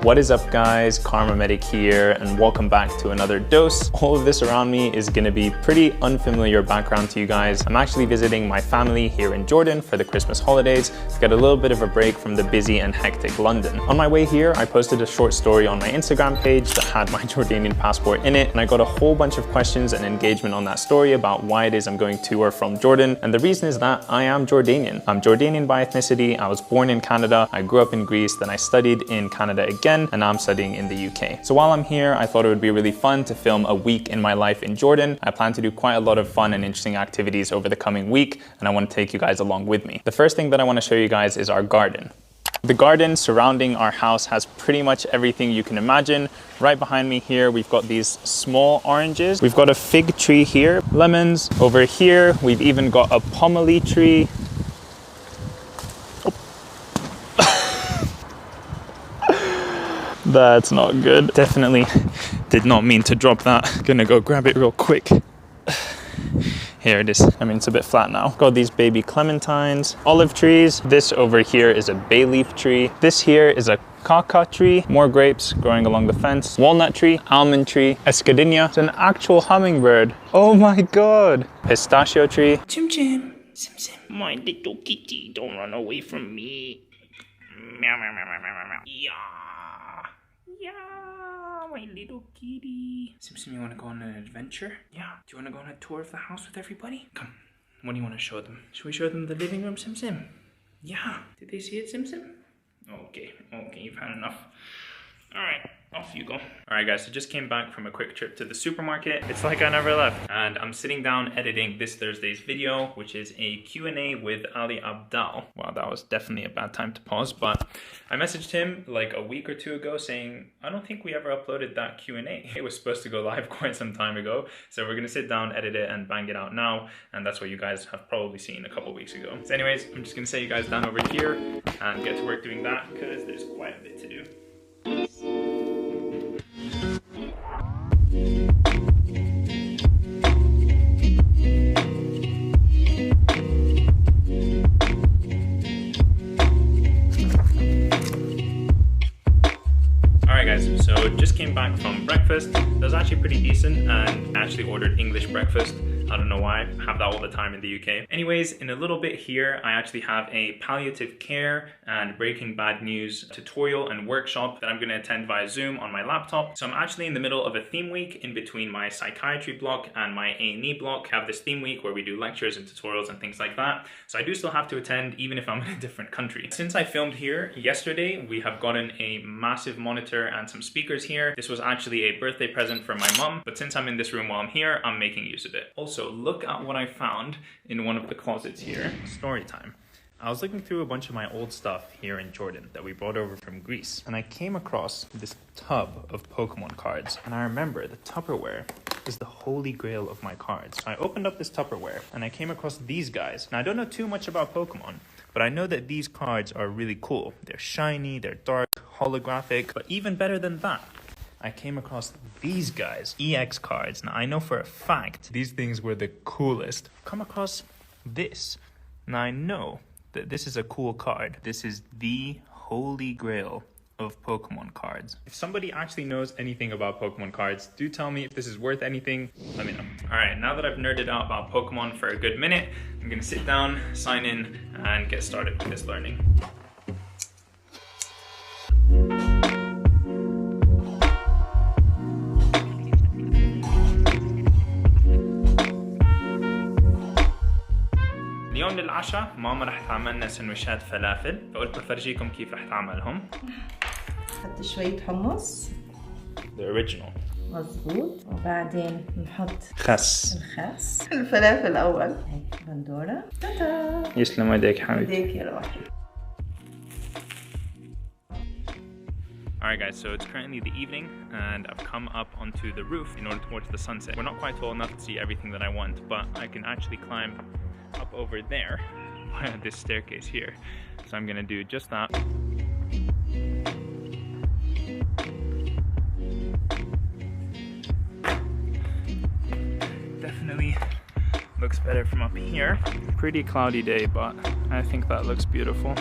What is up guys, Karma Medic here and welcome back to another dose. All of this around me is going to be pretty unfamiliar background to you guys. I'm actually visiting my family here in Jordan for the Christmas holidays to get a little bit of a break from the busy and hectic London. On my way here, I posted a short story on my Instagram page that had my Jordanian passport in it, and I got a whole bunch of questions and engagement on that story about why it is I'm going to or from Jordan. And the reason is that I am Jordanian. I'm Jordanian by ethnicity. I was born in Canada. I grew up in Greece, then I studied in Canada again, and now I'm studying in the UK. So while I'm here, I thought it would be really fun to film a week in my life in Jordan. I plan to do quite a lot of fun and interesting activities over the coming week, and I want to take you guys along with me. The first thing that I want to show you guys is our garden. The garden surrounding our house has pretty much everything you can imagine. Right behind me here, we've got these small oranges. We've got a fig tree here, lemons. Over here, we've even got a pomelo tree. That's not good. Definitely did not mean to drop that. Gonna go grab it real quick. Here it is. I mean, it's a bit flat now. Got these baby clementines, olive trees. This over here is a bay leaf tree. This here is a kaka tree, more grapes growing along the fence, walnut tree, almond tree, escadilla. It's an actual hummingbird. Oh my God. Pistachio tree. Chim chim, sim sim. My little kitty, don't run away from me. Meow, meow, meow, meow, meow, meow. Yeah. Yeah, my little kitty. Sim Sim, you want to go on an adventure? Yeah. Do you want to go on a tour of the house with everybody? Come. What do you want to show them? Should we show them the living room, Sim Sim? Yeah. Did they see it, Sim Sim? Okay. Okay, you've had enough. All right. Off you go. All right guys, so just came back from a quick trip to the supermarket. It's like I never left. And I'm sitting down editing this Thursday's video, which is a Q&A with Ali Abdaal. Wow, that was definitely a bad time to pause, but I messaged him like a week or two ago saying, I don't think we ever uploaded that Q&A. It was supposed to go live quite some time ago. So we're gonna sit down, edit it, and bang it out now. And that's what you guys have probably seen a couple weeks ago. So anyways, I'm just gonna set you guys down over here and get to work doing that because there's quite a bit to do. Alright guys, so just came back from breakfast. That was actually pretty decent, and I actually ordered English breakfast. I don't know why, I have that all the time in the UK. Anyways, in a little bit here, I actually have a palliative care and Breaking Bad News tutorial and workshop that I'm gonna attend via Zoom on my laptop. So I'm actually in the middle of a theme week in between my psychiatry block and my A&E block. I have this theme week where we do lectures and tutorials and things like that. So I do still have to attend even if I'm in a different country. Since I filmed here yesterday, we have gotten a massive monitor and some speakers here. This was actually a birthday present for my mum, but since I'm in this room while I'm here, I'm making use of it. Also, look at what I found in one of the closets here. Story time. I was looking through a bunch of my old stuff here in Jordan that we brought over from Greece, and I came across this tub of Pokemon cards. And I remember the Tupperware is the holy grail of my cards. So I opened up this Tupperware and I came across these guys. Now I don't know too much about Pokemon, but I know that these cards are really cool. They're shiny, they're dark, holographic, but even better than that, I came across these guys, EX cards. Now I know for a fact these things were the coolest. Come across this. Now I know that this is a cool card. This is the holy grail of Pokemon cards. If somebody actually knows anything about Pokemon cards, do tell me if this is worth anything. Let me know. All right, now that I've nerded out about Pokemon for a good minute, I'm gonna sit down, sign in, and get started with this learning. اليوم للعشاء ماما رح تعمل لنا سندويشات فلافل، فقلت بفرجيكم كيف رح تعملهم. نحط شوية حمص. The original. مظبوط، وبعدين نحط خس. الخس. الفلافل أول. هيك بندورة. تاتا. يسلم ايديك حبيبي. ايديك يا روحي. Alright guys, so it's currently the evening and I've come up onto the roof in order to watch the sunset. We're not quite tall enough to see everything that I want, but I can actually climb up over there via this staircase here. So I'm gonna do just that. Definitely looks better from up here. Pretty cloudy day, but I think that looks beautiful.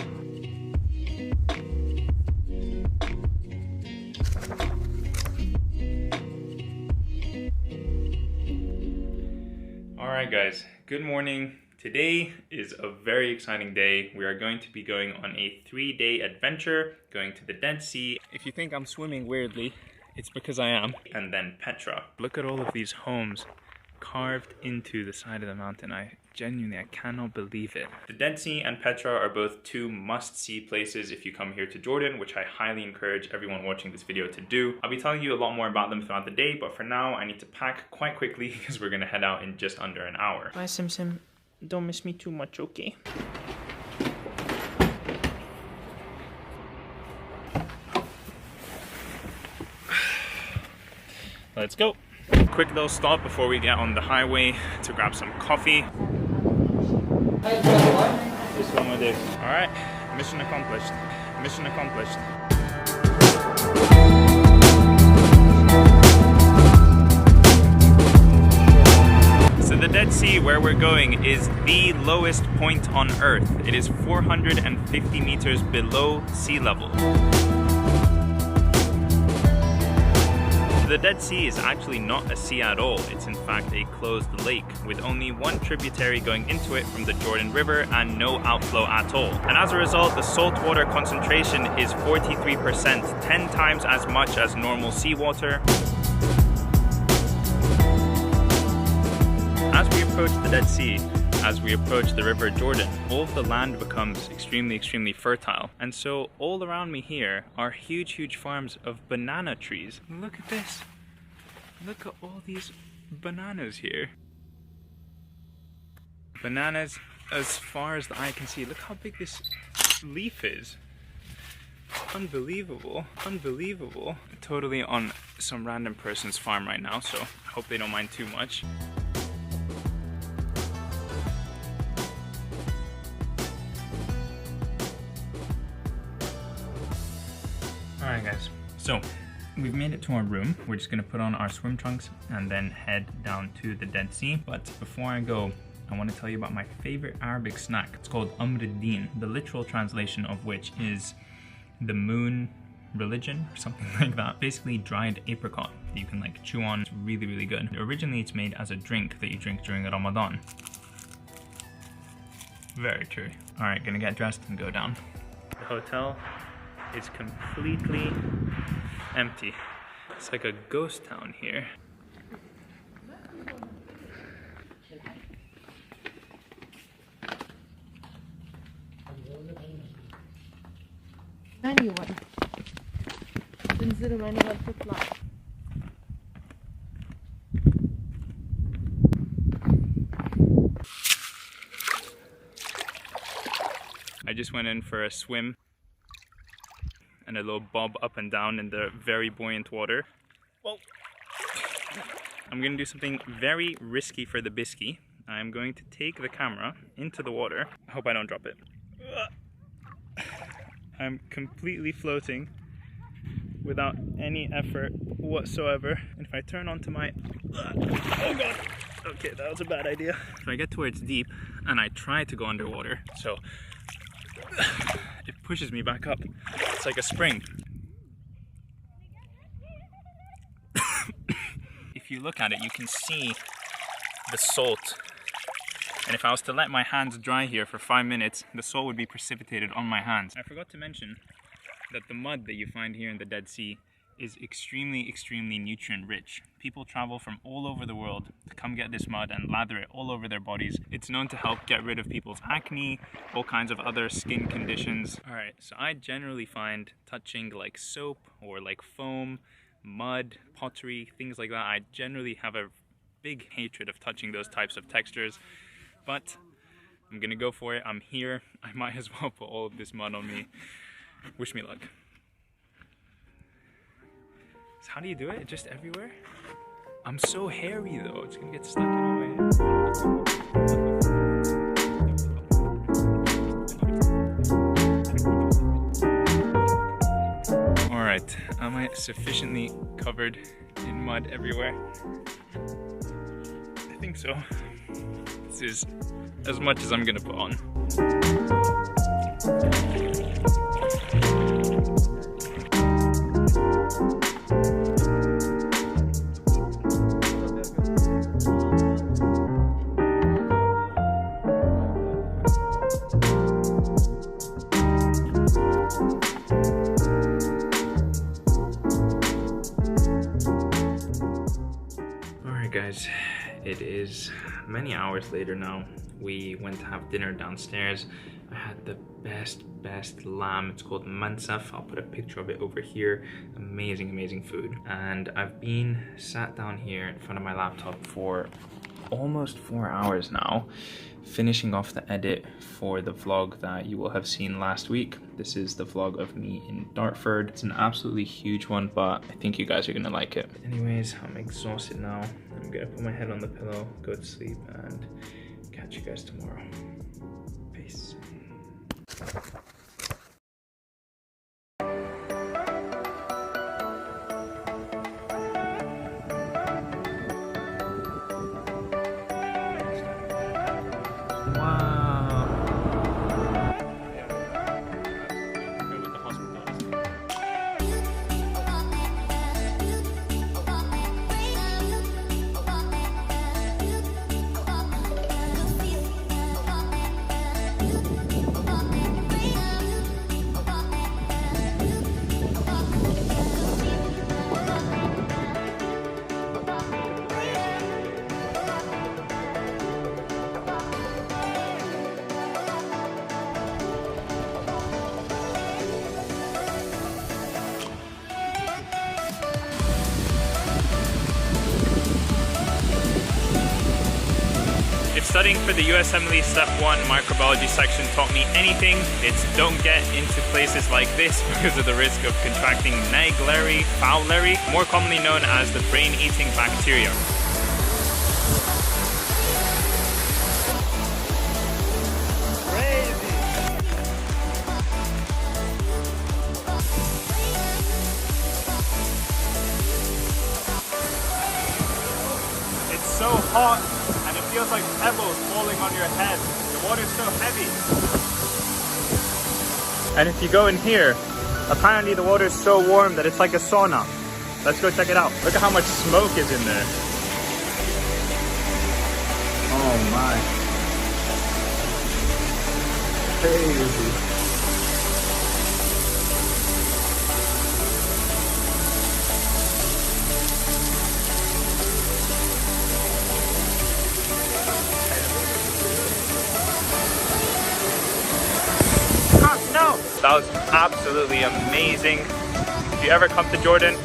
Alright guys, good morning. Today is a very exciting day. We are going to be going on a 3-day adventure, going to the Dead Sea. If you think I'm swimming weirdly, it's because I am. And then Petra. Look at all of these homes carved into the side of the mountain. I cannot believe it. The Dead Sea and Petra are both two must-see places if you come here to Jordan, which I highly encourage everyone watching this video to do. I'll be telling you a lot more about them throughout the day, but for now I need to pack quite quickly because we're gonna head out in just under an hour. Bye Sim Sim, don't miss me too much, okay? Let's go. Quick little stop before we get on the highway to grab some coffee. This one with this. Alright, mission accomplished. Mission accomplished. So the Dead Sea, where we're going, is the lowest point on Earth. It is 450 meters below sea level. The Dead Sea is actually not a sea at all. It's in fact a closed lake with only one tributary going into it from the Jordan River and no outflow at all. And as a result, the saltwater concentration is 43%, 10 times as much as normal seawater. As we approach the Dead Sea, as we approach the River Jordan, all of the land becomes extremely fertile. And so all around me here are huge farms of banana trees. Look at this. Look at all these bananas here. Bananas as far as the eye can see. Look how big this leaf is. Unbelievable, unbelievable. Totally on some random person's farm right now, so I hope they don't mind too much. Alright guys, so we've made it to our room. We're just gonna put on our swim trunks and then head down to the Dead Sea. But before I go, I want to tell you about my favorite Arabic snack. It's called Amr ad-Din, the literal translation of which is the moon religion or something like that. Basically dried apricot that you can like chew on. It's really good. Originally it's made as a drink that you drink during Ramadan. Very true. Alright, gonna get dressed and go down. The hotel is completely empty. It's like a ghost town here. I just went in for a swim and a little bob up and down in the very buoyant water. Whoa. I'm gonna do something very risky for the bisky. I'm going to take the camera into the water. I hope I don't drop it. I'm completely floating without any effort whatsoever. And if I turn onto my... oh god! Okay, that was a bad idea. If I get to where it's deep and I try to go underwater, so it pushes me back up. It's like a spring. If you look at it, you can see the salt. And if I was to let my hands dry here for 5 minutes, the salt would be precipitated on my hands. I forgot to mention that the mud that you find here in the Dead Sea is extremely nutrient rich. People travel from all over the world to come get this mud and lather it all over their bodies. It's known to help get rid of people's acne, all kinds of other skin conditions. Alright, so I generally find touching like soap or like foam, mud, pottery, things like that, I generally have a big hatred of touching those types of textures. But I'm gonna go for it. I'm here. I might as well put all of this mud on me. Wish me luck. So how do you do it? Just everywhere? I'm so hairy though. It's gonna get stuck in all my hair. Alright, am I sufficiently covered in mud everywhere? I think so. This is as much as I'm gonna put on. guys, it is many hours later now. We went to have dinner downstairs. I had the best lamb. It's called mansaf. I'll put a picture of it over here. Amazing food. And I've been sat down here in front of my laptop for almost 4 hours now, finishing off the edit for the vlog that you will have seen last week. This is the vlog of me in Dartford. It's an absolutely huge one, but I think you guys are gonna like it. Anyways, I'm exhausted now. I'm gonna put my head on the pillow, go to sleep, and catch you guys tomorrow. Peace. If studying for the USMLE Step 1 microbiology section taught me anything, it's don't get into places like this because of the risk of contracting Naegleria fowleri, more commonly known as the brain-eating bacteria. It's so hot. It feels like pebbles falling on your head. The water's so heavy. And if you go in here, apparently the water is so warm that it's like a sauna. Let's go check it out. Look at how much smoke is in there. Oh my. Crazy. That was absolutely amazing. If you ever come to Jordan,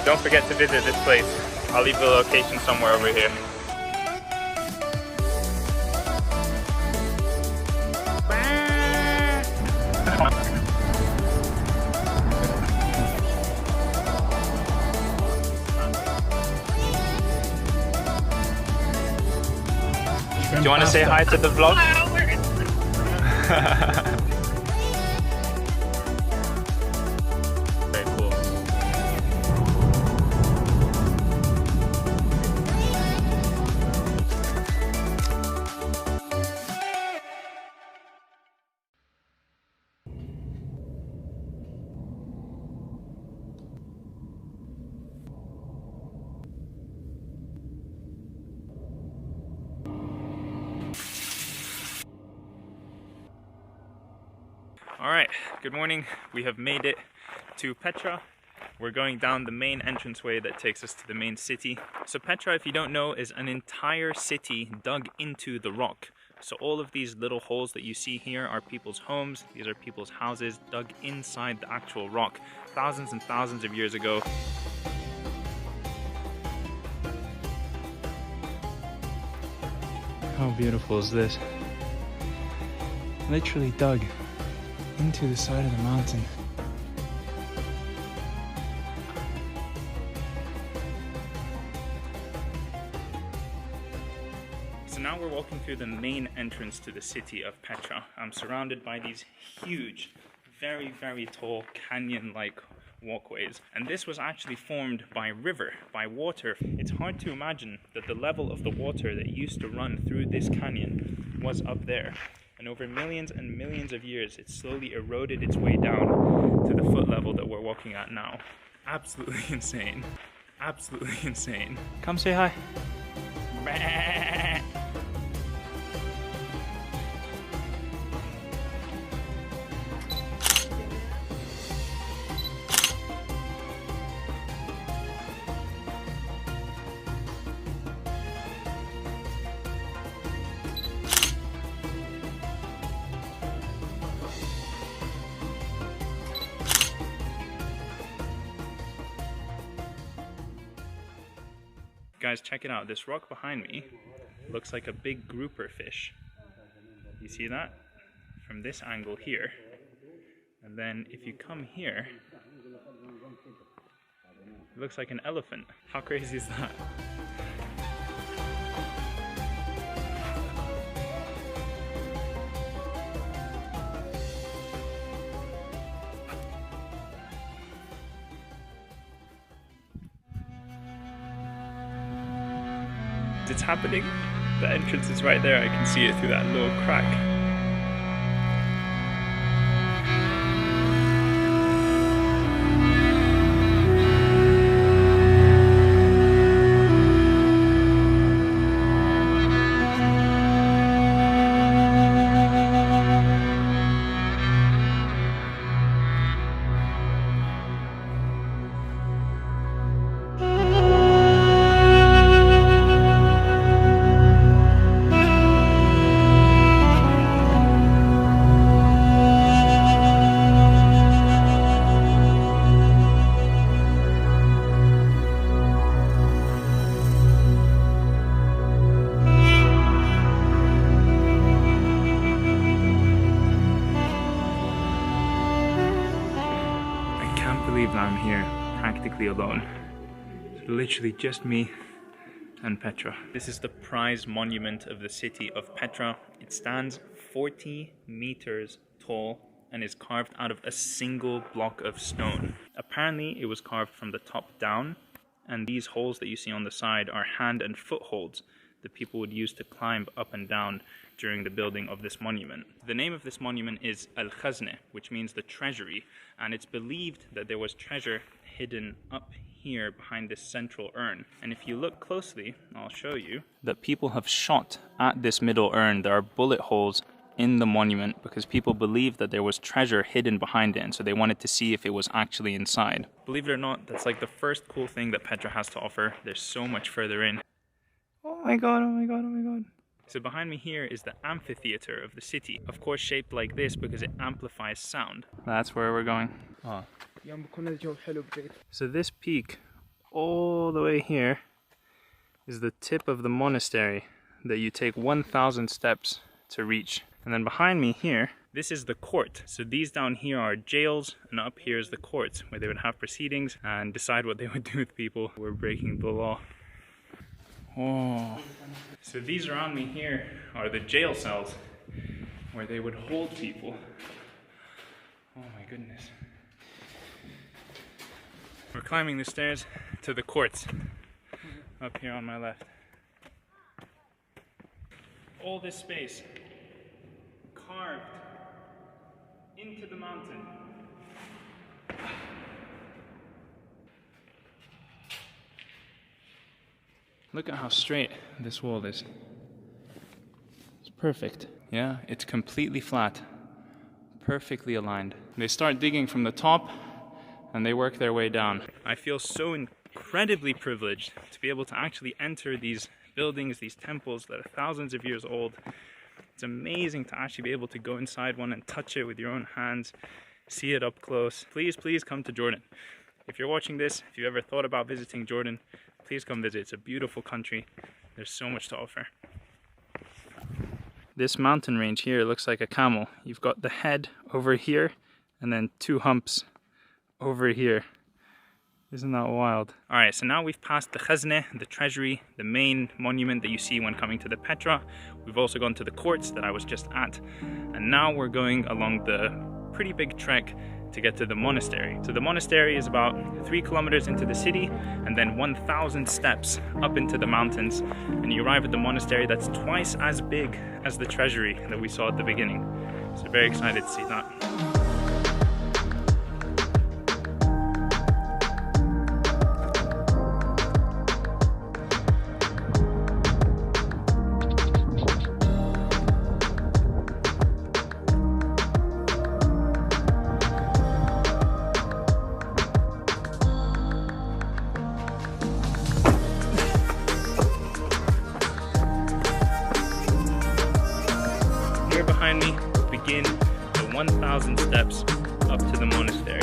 don't forget to visit this place. I'll leave the location somewhere over here. Do you want to say hi to the vlog? Alright, good morning. We have made it to Petra. We're going down the main entranceway that takes us to the main city. So Petra, if you don't know, is an entire city dug into the rock. So all of these little holes that you see here are people's homes. These are people's houses dug inside the actual rock thousands and thousands of years ago. How beautiful is this? Literally dug into the side of the mountain. So now we're walking through the main entrance to the city of Petra. I'm surrounded by these huge, very tall canyon-like walkways. And this was actually formed by river, by water. It's hard to imagine that the level of the water that used to run through this canyon was up there. And over millions and millions of years, it slowly eroded its way down to the foot level that we're walking at now. Absolutely insane. Absolutely insane. Come say hi. guys, check it out. This rock behind me looks like a big grouper fish. You see that? From this angle here. And then if you come here, it looks like an elephant. How crazy is that? It's happening. The entrance is right there. I can see it through that little crack. I'm here practically alone. It's literally just me and Petra. This is the prize monument of the city of Petra. It stands 40 meters tall and is carved out of a single block of stone. Apparently it was carved from the top down, and these holes that you see on the side are hand and footholds that people would use to climb up and down during the building of this monument. The name of this monument is Al-Khazne, which means the treasury, and it's believed that there was treasure hidden up here behind this central urn. And if you look closely, I'll show you that people have shot at this middle urn. There are bullet holes in the monument because people believed that there was treasure hidden behind it, and so they wanted to see if it was actually inside. Believe it or not, that's like the first cool thing that Petra has to offer. There's so much further in. Oh my god, oh my god, oh my god. So behind me here is the amphitheater of the city. Of course shaped like this because it amplifies sound. That's where we're going. Oh. So this peak all the way here is the tip of the monastery that you take 1,000 steps to reach. And then behind me here, this is the court. So these down here are jails, and up here is the courts where they would have proceedings and decide what they would do with people who were breaking the law. Oh. So these around me here are the jail cells where they would hold people. Oh my goodness. We're climbing the stairs to the courts up here on my left. All this space carved into the mountain. Look at how straight this wall is. It's perfect. Yeah, it's completely flat. Perfectly aligned. They start digging from the top and they work their way down. I feel so incredibly privileged to be able to actually enter these buildings, these temples that are thousands of years old. It's amazing to actually be able to go inside one and touch it with your own hands, see it up close. Please, please come to Jordan. If you're watching this, if you've ever thought about visiting Jordan, please come visit. It's a beautiful country. There's so much to offer. This mountain range here looks like a camel. You've got the head over here and then two humps over here. Isn't that wild? Alright, so now we've passed the Khazne, the treasury, the main monument that you see when coming to the Petra. We've also gone to the courts that I was just at. And now we're going along the pretty big trek to get to the monastery. So the monastery is about 3 kilometers into the city and then 1,000 steps up into the mountains, and you arrive at the monastery that's twice as big as the treasury that we saw at the beginning. So very excited to see that. Behind me begin the 1,000 steps up to the monastery.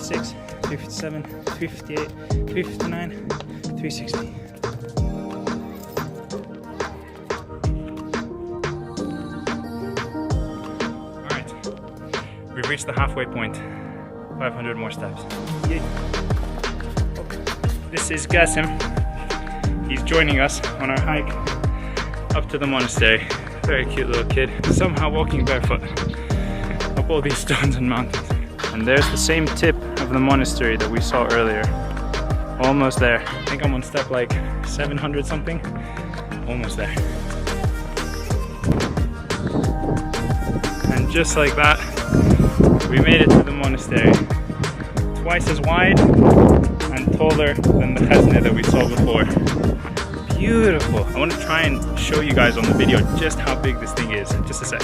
356, 357, 358, 359, 360. Alright, we've reached the halfway point. 500 more steps. Yay. This is Qasim. He's joining us on our hike up to the monastery. Very cute little kid. Somehow walking barefoot up all these stones and mountains. And there's the same tip of the monastery that we saw earlier. Almost there. I think I'm on step like 700 something. Almost there. And just like that, we made it to the monastery. Twice as wide and taller than the khazna that we saw before. Beautiful. I want to try and show you guys on the video just how big this thing is in just a sec.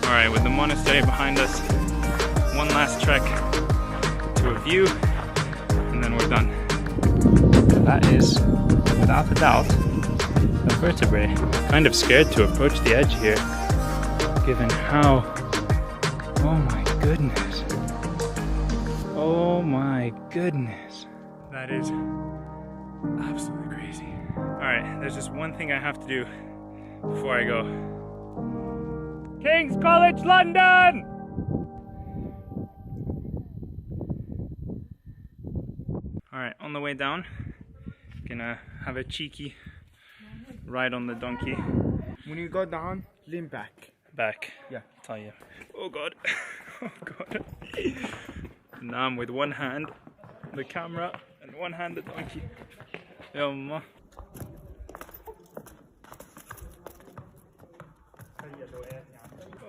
Alright, with the monastery behind us, one last trek to a view, and then we're done. That is, without a doubt, a vertebrae. Kind of scared to approach the edge here, given how... Oh my goodness. Oh my goodness. That is absolutely crazy. Alright, there's just one thing I have to do before I go. King's College London! Alright, on the way down, gonna have a cheeky ride on the donkey. When you go down, lean back. Back. Yeah. Tell you. Oh god. Oh god. Now I'm with one hand the camera and one hand the donkey. Yumma.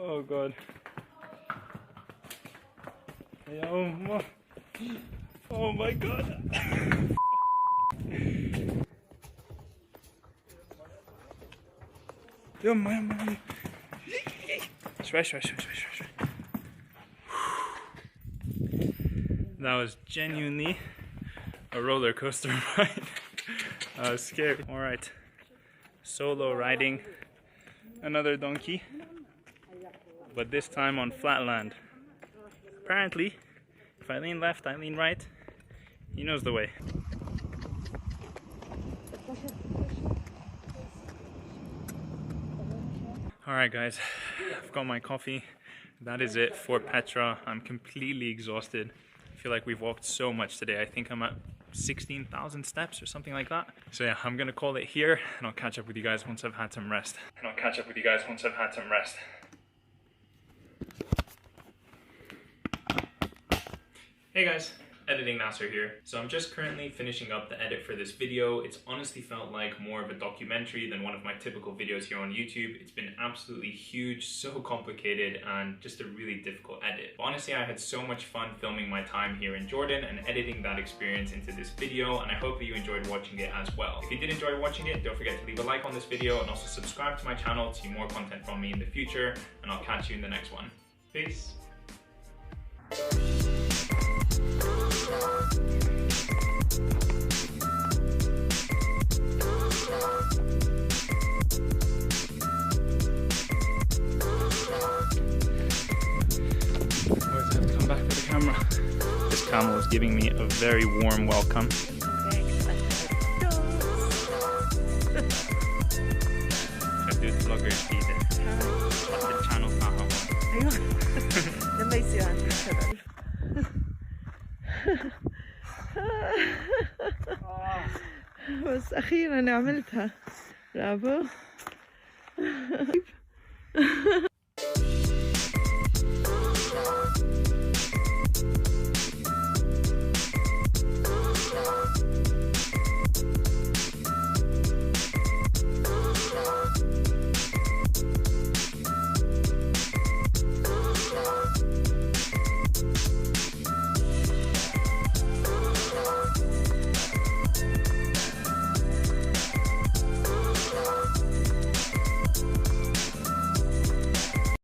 Oh god. Yumma. Oh my god. Yumma, yumma. That was genuinely a roller coaster ride. I was scared. Alright, solo riding another donkey, but this time on flat land. Apparently, if I lean left, I lean right. He knows the way. Alright guys, I've got my coffee. That is it for Petra. I'm completely exhausted. I feel like we've walked so much today. I think I'm at 16,000 steps or something like that. So yeah, I'm gonna call it here and I'll catch up with you guys once I've had some rest. Hey guys, Editing Nasser here. So I'm just currently finishing up the edit for this video. It's honestly felt like more of a documentary than one of my typical videos here on YouTube. It's been absolutely huge, so complicated, and just a really difficult edit. But honestly, I had so much fun filming my time here in Jordan and editing that experience into this video, and I hope that you enjoyed watching it as well. If you did enjoy watching it, don't forget to leave a like on this video and also subscribe to my channel to see more content from me in the future, and I'll catch you in the next one. Peace. Always have to come back for the camera. This camel is giving me a very warm welcome. Khadud vlogger جديدة. حط الchannel تاعها. ايوه لما يصير عندي شغل. بس اخيرا عملتها. برافو.